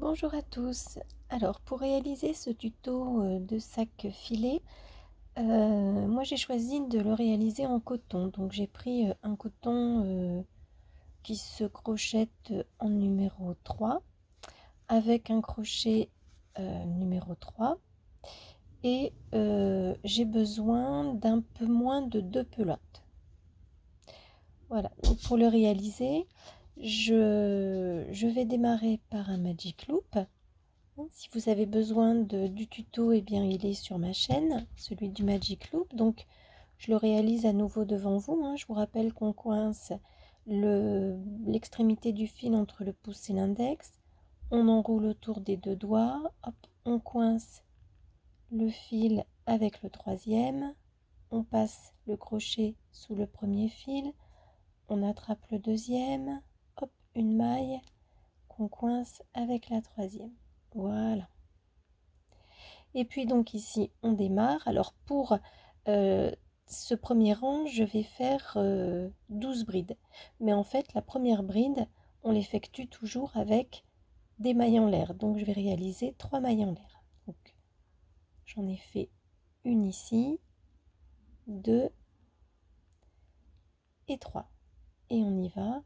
Bonjour à tous. Alors pour réaliser ce tuto de sac filet, moi j'ai choisi de le réaliser en coton. Donc j'ai pris un coton qui se crochette en numéro 3 avec un crochet numéro 3 et j'ai besoin d'un peu moins de 2 pelotes. Voilà, donc pour le réaliser, je vais démarrer par un Magic Loop. Si vous avez besoin du tuto, eh bien, il est sur ma chaîne, celui du Magic Loop. Donc, je le réalise à nouveau devant vous. Je vous rappelle qu'on coince l'extrémité du fil entre le pouce et l'index. On enroule autour des deux doigts. Hop, on coince le fil avec le troisième. On passe le crochet sous le premier fil. On attrape le deuxième. Hop, une maille qu'on coince avec la troisième. Voilà. Et puis donc ici on démarre. Alors pour ce premier rang je vais faire 12 brides, mais en fait la première bride on l'effectue toujours avec des mailles en l'air, donc je vais réaliser 3 mailles en l'air. Donc j'en ai fait une ici, 2 et 3, et on y va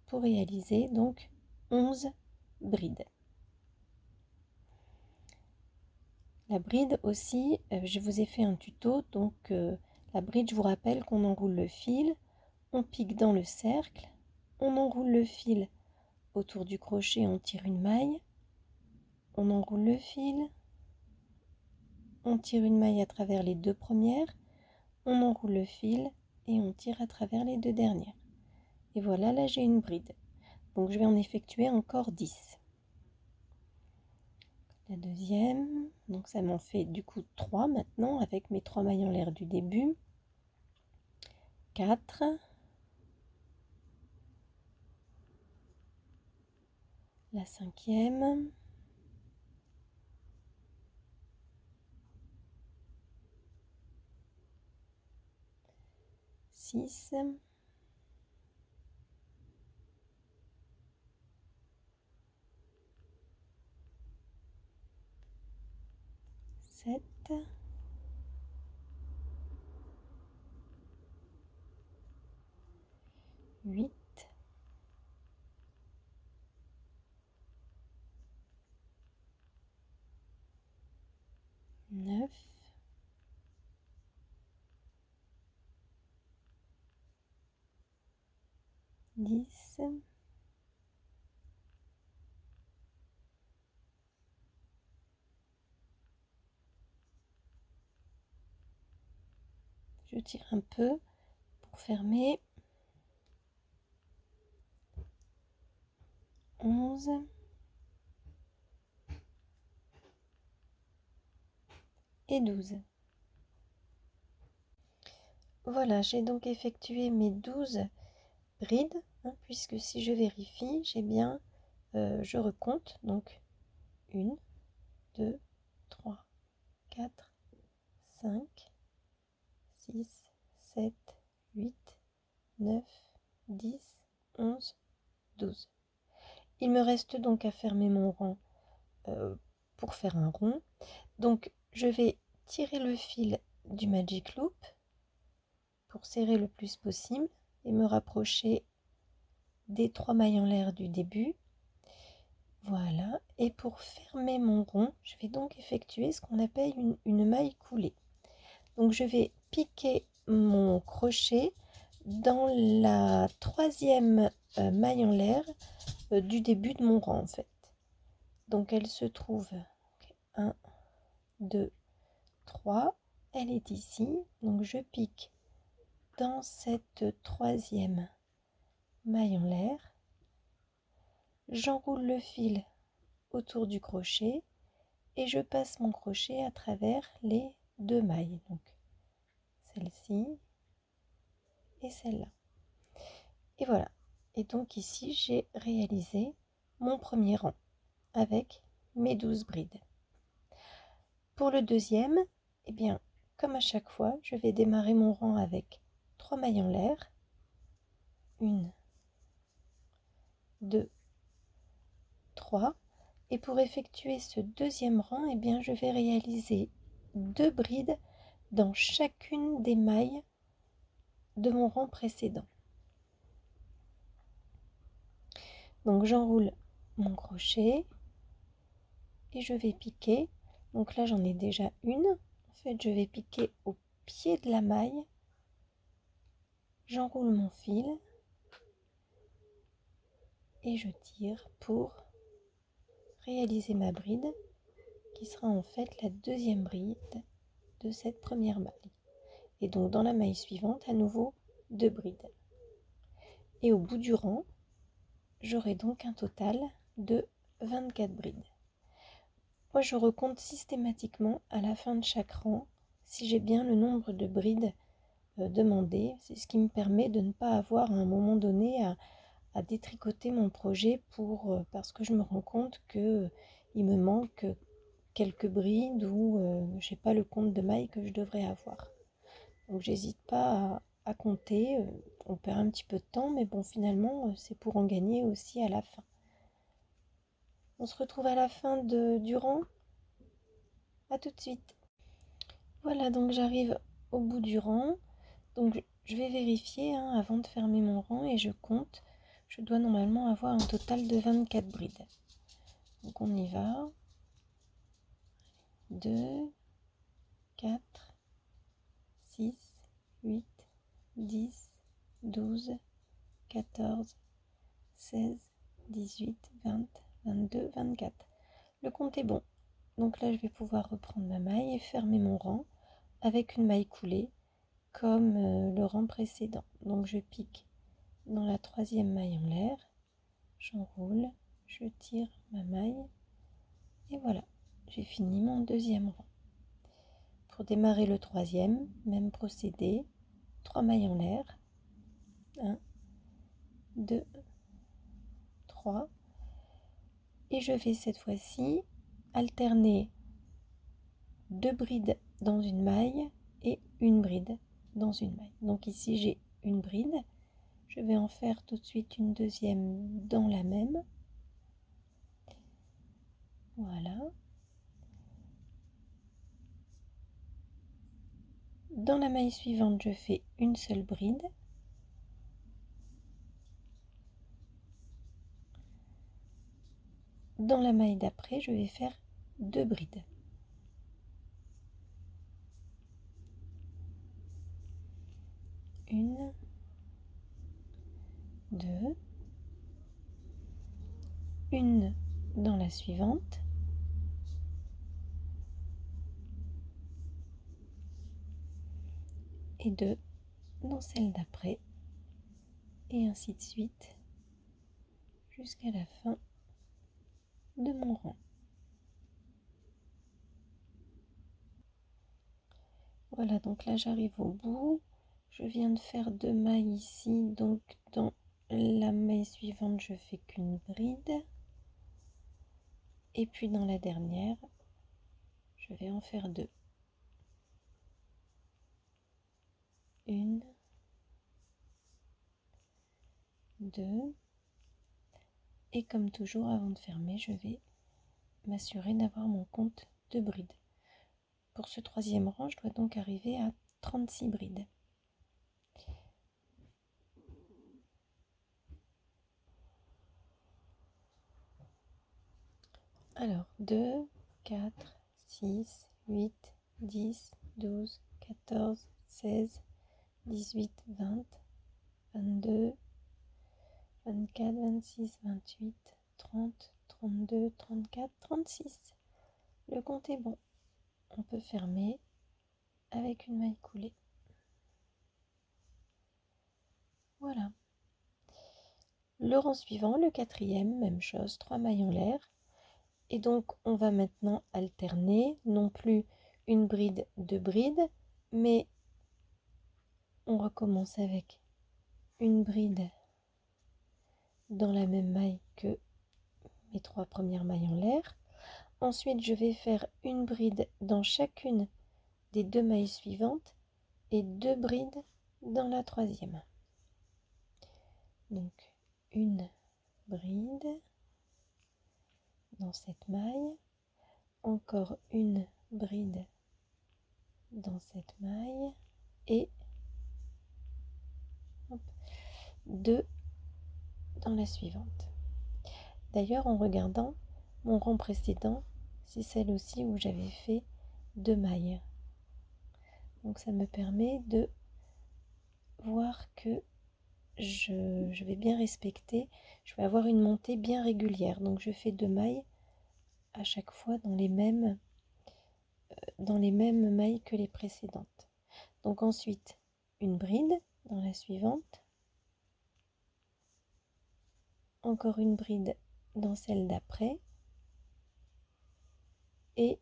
pour réaliser donc 11 brides. La bride aussi, je vous ai fait un tuto, donc la bride, je vous rappelle qu'on enroule le fil, on pique dans le cercle, on enroule le fil autour du crochet, on tire une maille, on enroule le fil, on tire une maille à travers les deux premières, on enroule le fil et on tire à travers les deux dernières. Et voilà, là j'ai une bride. Donc je vais en effectuer encore 10. La deuxième, donc ça m'en fait du coup 3 maintenant avec mes 3 mailles en l'air du début. 4, la cinquième, 6, 7, 8, 9, 10, je tire un peu pour fermer, 11 et 12. Voilà, j'ai donc effectué mes 12 brides, puisque si je vérifie, j'ai bien, je recompte, donc 1, 2, 3, 4, 5, 6, 7, 8, 9, 10, 11, 12. Il me reste donc à fermer mon rang pour faire un rond. Donc je vais tirer le fil du Magic Loop pour serrer le plus possible et me rapprocher des 3 mailles en l'air du début. Voilà, et pour fermer mon rond, je vais donc effectuer ce qu'on appelle une maille coulée. Donc je vais piquer mon crochet dans la troisième maille en l'air du début de mon rang en fait. Donc elle se trouve 1, 2, 3, elle est ici. Donc je pique dans cette troisième maille en l'air, j'enroule le fil autour du crochet et je passe mon crochet à travers les deux mailles, donc celle-ci et celle-là. Et voilà, et donc ici j'ai réalisé mon premier rang avec mes 12 brides. Pour le deuxième, eh bien comme à chaque fois, je vais démarrer mon rang avec 3 mailles en l'air, 1, 2, 3, Et pour effectuer ce deuxième rang, eh bien, je vais réaliser 2 brides dans chacune des mailles de mon rang précédent. Donc j'enroule mon crochet et je vais piquer. Donc là j'en ai déjà une. En fait, je vais piquer au pied de la maille. J'enroule mon fil et je tire pour réaliser ma bride qui sera en fait la deuxième bride de cette première maille. Et donc dans la maille suivante, à nouveau 2 brides. Et au bout du rang, j'aurai donc un total de 24 brides. Moi, je recompte systématiquement à la fin de chaque rang si j'ai bien le nombre de brides demandées. C'est ce qui me permet de ne pas avoir à un moment donné à détricoter mon projet parce que je me rends compte qu'il me manque quelques brides ou j'ai pas le compte de mailles que je devrais avoir. Donc j'hésite pas à compter. On perd un petit peu de temps, mais bon, finalement, c'est pour en gagner aussi à la fin. On se retrouve à la fin du rang. À tout de suite. Voilà, donc j'arrive au bout du rang. Donc je vais vérifier avant de fermer mon rang et je compte. Je dois normalement avoir un total de 24 brides. Donc on y va. 2, 4, 6, 8, 10, 12, 14, 16, 18, 20, 22, 24. Le compte est bon. Donc là, je vais pouvoir reprendre ma maille et fermer mon rang avec une maille coulée comme le rang précédent. Donc je pique dans la troisième maille en l'air, j'enroule, je tire ma maille et voilà, j'ai fini mon deuxième rang. Pour démarrer le troisième, même procédé, 3 mailles en l'air, 1, 2, 3, et je vais cette fois-ci alterner 2 brides dans une maille et une bride dans une maille. Donc ici j'ai une bride, je vais en faire tout de suite une deuxième dans la même. Voilà. Dans la maille suivante, je fais une seule bride. Dans la maille d'après, je vais faire 2 brides. Une, 2, une dans la suivante, et 2 dans celle d'après, et ainsi de suite jusqu'à la fin de mon rang. Voilà, donc là j'arrive au bout. Je viens de faire 2 mailles ici, donc dans la maille suivante je fais qu'une bride. Et puis dans la dernière, je vais en faire 2. Une, 2. Et comme toujours, avant de fermer, je vais m'assurer d'avoir mon compte de brides. Pour ce troisième rang, je dois donc arriver à 36 brides. Alors, 2, 4, 6, 8, 10, 12, 14, 16, 18, 20, 22, 24, 26, 28, 30, 32, 34, 36. Le compte est bon. On peut fermer avec une maille coulée. Voilà. Le rang suivant, le quatrième, même chose, 3 mailles en l'air. Et donc on va maintenant alterner, non plus une bride, 2 brides, mais on recommence avec une bride dans la même maille que mes 3 premières mailles en l'air. Ensuite, je vais faire une bride dans chacune des 2 mailles suivantes et 2 brides dans la troisième. Donc, une bride dans cette maille, encore une bride dans cette maille et hop, 2 dans la suivante. D'ailleurs, en regardant mon rang précédent, c'est celle aussi où j'avais fait 2 mailles. Donc ça me permet de voir que je vais bien respecter, je vais avoir une montée bien régulière. Donc je fais 2 mailles à chaque fois dans les mêmes mailles que les précédentes. Donc ensuite, une bride dans la suivante, encore une bride dans celle d'après et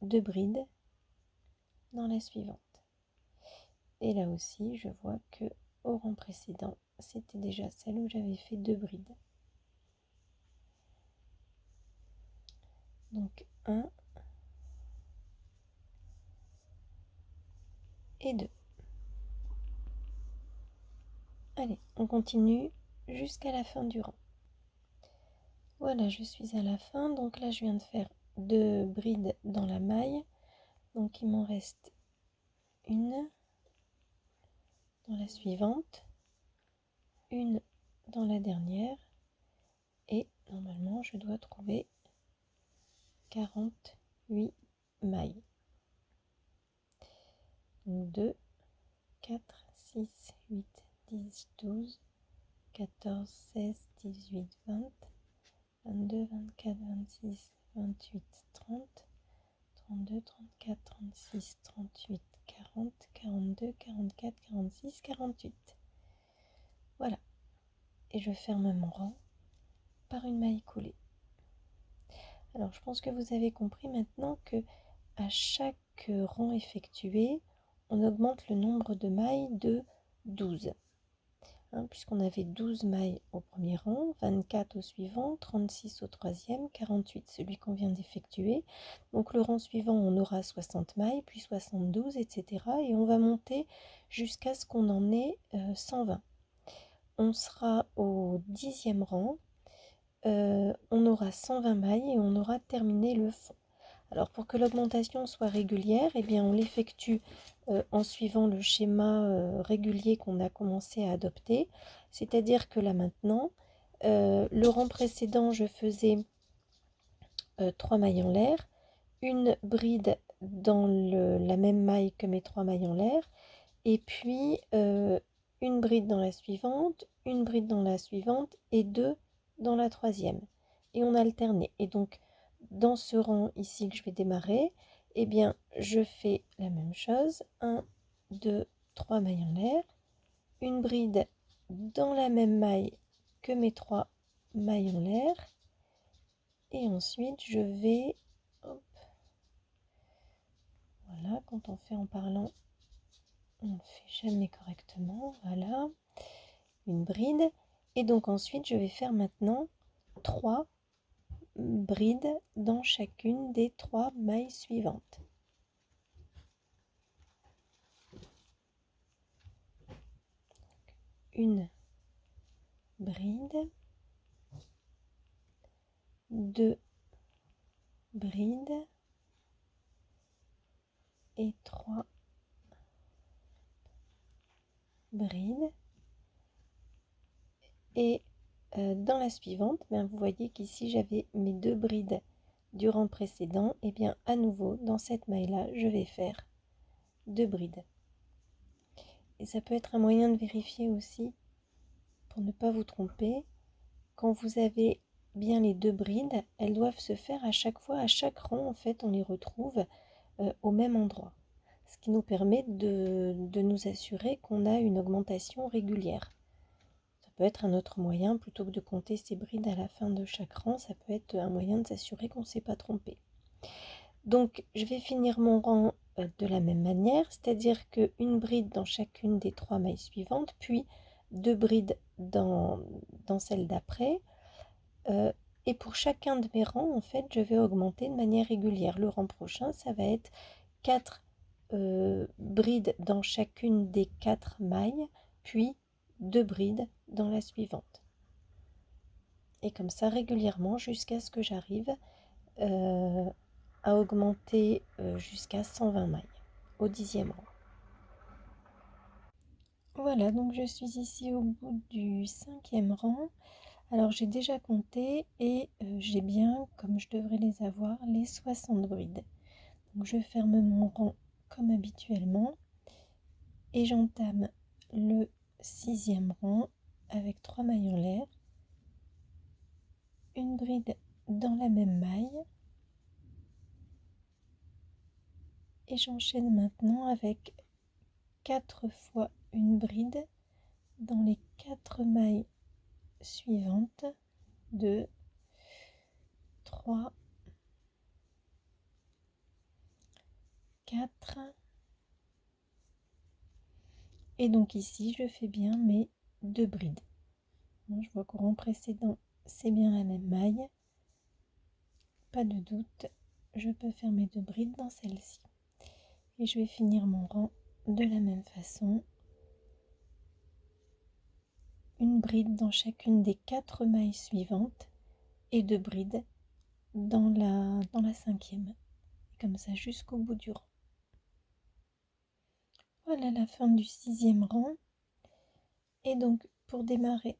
2 brides dans la suivante. Et là aussi, je vois que au rang précédent, c'était déjà celle où j'avais fait 2 brides. Donc 1 et 2. Allez, on continue jusqu'à la fin du rang. Voilà, je suis à la fin. Donc là, je viens de faire 2 brides dans la maille. Donc il m'en reste une dans la suivante, une dans la dernière. Et normalement, je dois trouver 48 mailles. Donc 2, 4, 6, 8, 10, 12, 14, 16, 18, 20, 22, 24, 26, 28, 30, 32, 34, 36, 38, 40, 42, 44, 46, 48. Voilà. Et je ferme mon rang par une maille coulée. Alors, je pense que vous avez compris maintenant que à chaque rang effectué, on augmente le nombre de mailles de 12. Puisqu'on avait 12 mailles au premier rang, 24 au suivant, 36 au troisième, 48 celui qu'on vient d'effectuer. Donc le rang suivant, on aura 60 mailles, puis 72, etc. Et on va monter jusqu'à ce qu'on en ait 120. On sera au 10e rang, on aura 120 mailles et on aura terminé le fond. Alors pour que l'augmentation soit régulière, eh bien on l'effectue en suivant le schéma régulier qu'on a commencé à adopter. C'est-à-dire que là maintenant, le rang précédent, je faisais 3 mailles en l'air, une bride dans la même maille que mes 3 mailles en l'air, et puis une bride dans la suivante, une bride dans la suivante et 2 dans la troisième. Et on alternait. Et donc, dans ce rang ici que je vais démarrer, eh bien, je fais la même chose. 1, 2, 3 mailles en l'air, une bride dans la même maille que mes 3 mailles en l'air. Et ensuite, je vais... Hop, voilà, quand on fait en parlant, on ne fait jamais correctement. Voilà, une bride. Et donc ensuite, je vais faire maintenant 3 brides dans chacune des 3 mailles suivantes. Une bride, 2 brides et 3 brides. Et dans la suivante, vous voyez qu'ici j'avais mes 2 brides du rang précédent. Et bien à nouveau, dans cette maille-là, je vais faire 2 brides. Et ça peut être un moyen de vérifier aussi, pour ne pas vous tromper, quand vous avez bien les 2 brides, elles doivent se faire à chaque fois, à chaque rang, en fait, on les retrouve au même endroit. Ce qui nous permet de nous assurer qu'on a une augmentation régulière. Ça peut être un autre moyen, plutôt que de compter ces brides à la fin de chaque rang, ça peut être un moyen de s'assurer qu'on ne s'est pas trompé. Donc, je vais finir mon rang de la même manière, c'est-à-dire qu'une bride dans chacune des 3 mailles suivantes, puis 2 brides dans celle d'après. Et pour chacun de mes rangs, en fait, je vais augmenter de manière régulière. Le rang prochain, ça va être 4 brides dans chacune des 4 mailles, puis 2 brides dans la suivante. et comme ça régulièrement jusqu'à ce que j'arrive à augmenter jusqu'à 120 mailles au 10e rang. Voilà, donc je suis ici au bout du 5e rang. Alors j'ai déjà compté et j'ai bien, comme je devrais les avoir, les 60 brides. Donc je ferme mon rang comme habituellement et j'entame le 6e rang avec 3 mailles en l'air, une bride dans la même maille et j'enchaîne maintenant avec 4 fois une bride dans les 4 mailles suivantes, 2, 3, 4 et donc ici je fais bien mes 2 brides. Je vois qu'au rang précédent c'est bien la même maille, pas de doute, je peux faire mes 2 brides dans celle-ci et je vais finir mon rang de la même façon, une bride dans chacune des 4 mailles suivantes et 2 brides dans la 5e, comme ça jusqu'au bout du rang. Voilà la fin du 6e rang. Et donc pour démarrer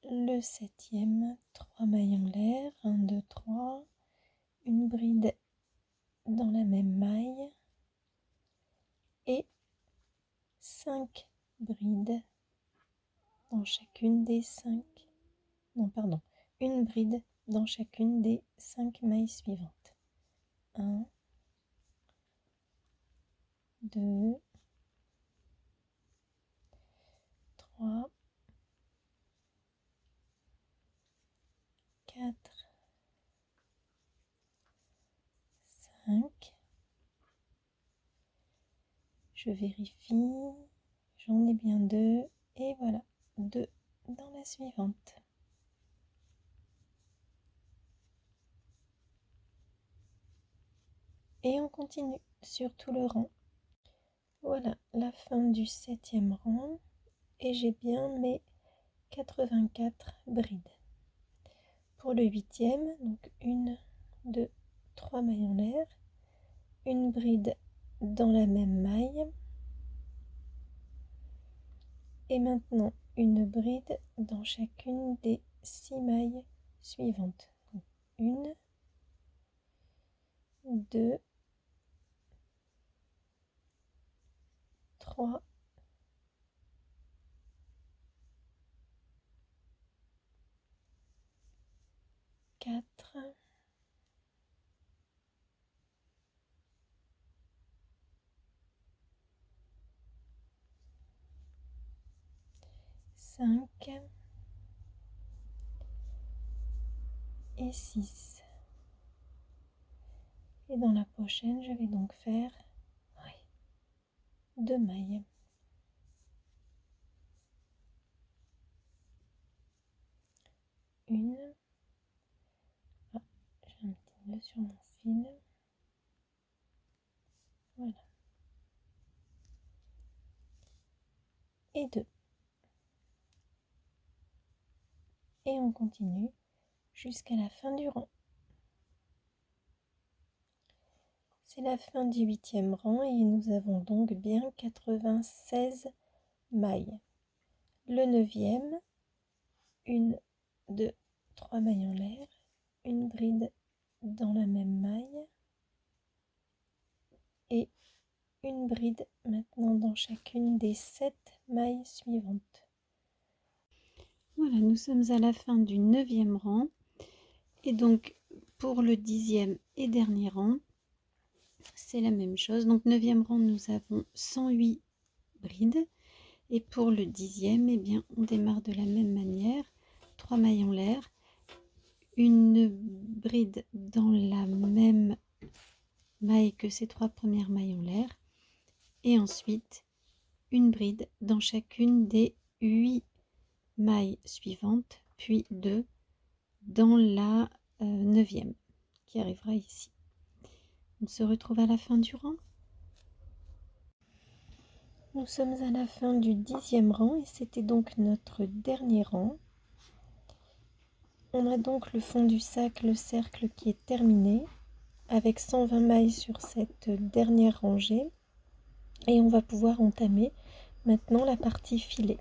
le 7e, 3 mailles en l'air, 1, 2, 3, une bride dans la même maille et 5 brides dans chacune des 5, non pardon, une bride dans chacune des 5 mailles suivantes. 1, 2, 3, 4, 5. Je vérifie, j'en ai bien 2 et voilà, 2 dans la suivante. Et on continue sur tout le rang. Voilà la fin du 7e rang et j'ai bien mes 84 brides. Pour le 8e, donc 1, 2, 3 mailles en l'air, une bride dans la même maille et maintenant une bride dans chacune des 6 mailles suivantes. Donc 1, 2, 3, 4, 5 et 6. Et dans la prochaine, je vais donc faire 2 mailles. Une. Ah, j'ai un petit nœud sur mon fil. Voilà. Et 2. Et on continue jusqu'à la fin du rang. C'est la fin du 8e rang et nous avons donc bien 96 mailles. Le 9e, 1, 2, 3 mailles en l'air, une bride dans la même maille et une bride maintenant dans chacune des 7 mailles suivantes. Voilà, nous sommes à la fin du 9e rang et donc pour le 10e et dernier rang, c'est la même chose. Donc 9e rang, nous avons 108 brides et pour le 10e, eh bien, on démarre de la même manière, 3 mailles en l'air, une bride dans la même maille que ces 3 premières mailles en l'air et ensuite une bride dans chacune des 8 mailles suivantes, puis 2 dans la 9e qui arrivera ici. On se retrouve à la fin du rang. Nous sommes à la fin du 10e rang et c'était donc notre dernier rang. On a donc le fond du sac, le cercle qui est terminé, avec 120 mailles sur cette dernière rangée. Et on va pouvoir entamer maintenant la partie filet.